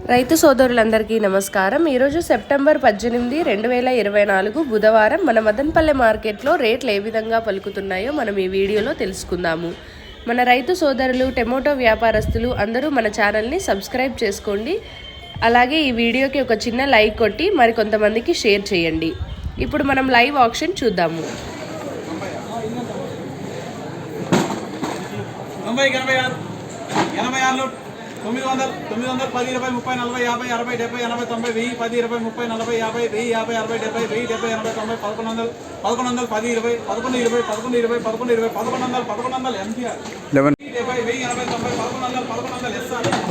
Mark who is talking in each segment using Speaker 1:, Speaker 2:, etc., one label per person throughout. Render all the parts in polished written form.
Speaker 1: రైతు సోదరులందరికీ నమస్కారం। ఈరోజు సెప్టెంబర్ 18, 2024 బుధవారం మన మదనపల్లె మార్కెట్లో రేట్లు ఏ విధంగా పలుకుతున్నాయో మనం ఈ వీడియోలో తెలుసుకుందాము। మన రైతు సోదరులు టొమాటో వ్యాపారస్తులు అందరూ మన ఛానల్ని సబ్స్క్రైబ్ చేసుకోండి। అలాగే ఈ వీడియోకి ఒక చిన్న లైక్ కొట్టి మరి కొంతమందికి షేర్ చేయండి। ఇప్పుడు మనం లైవ్ ఆక్షన్ చూద్దాము।
Speaker 2: 900, 900, 10, 20, 30, 40, 50, 60, 70, 80, 90, 10, 20, 30, 40, 50, 1000, 50, 60, 70, 10, 80, 90, 1100, 1100, 10, 20, 11, 20, 11, 20, 11, 20, 1100, 1100, MGR, 11, 70, 1000, 80, 90, 1100, 1100, SR.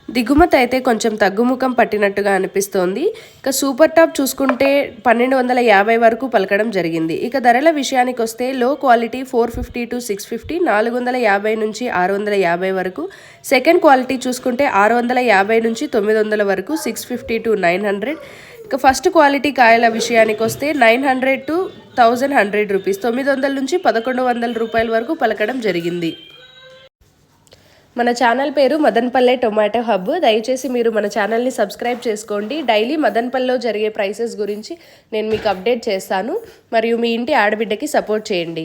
Speaker 1: దిగుమతి అయితే కొంచెం తగ్గుముఖం పట్టినట్టుగా అనిపిస్తోంది। ఇక సూపర్ టాప్ చూసుకుంటే 1250 వరకు పలకడం జరిగింది। ఇక ధరల విషయానికి వస్తే లో క్వాలిటీ 450 to 650, 450 నుంచి 650 వరకు। సెకండ్ క్వాలిటీ చూసుకుంటే 650 నుంచి 900 వరకు, 650 to 900। ఇక ఫస్ట్ క్వాలిటీ కాయల విషయానికి వస్తే 900 to 1100 రూపీస్, 900 నుంచి 1100 రూపాయల వరకు పలకడం జరిగింది। మన ఛానల్ పేరు మదనపల్లె టొమాటో హబ్। దయచేసి మీరు మన ఛానల్ని సబ్స్క్రైబ్ చేసుకోండి। డైలీ మదనపల్లెలో జరిగే ప్రైసెస్ గురించి నేను మీకు అప్డేట్ చేస్తాను। మరియు మీ ఇంటి ఆడబిడ్డకి సపోర్ట్ చేయండి।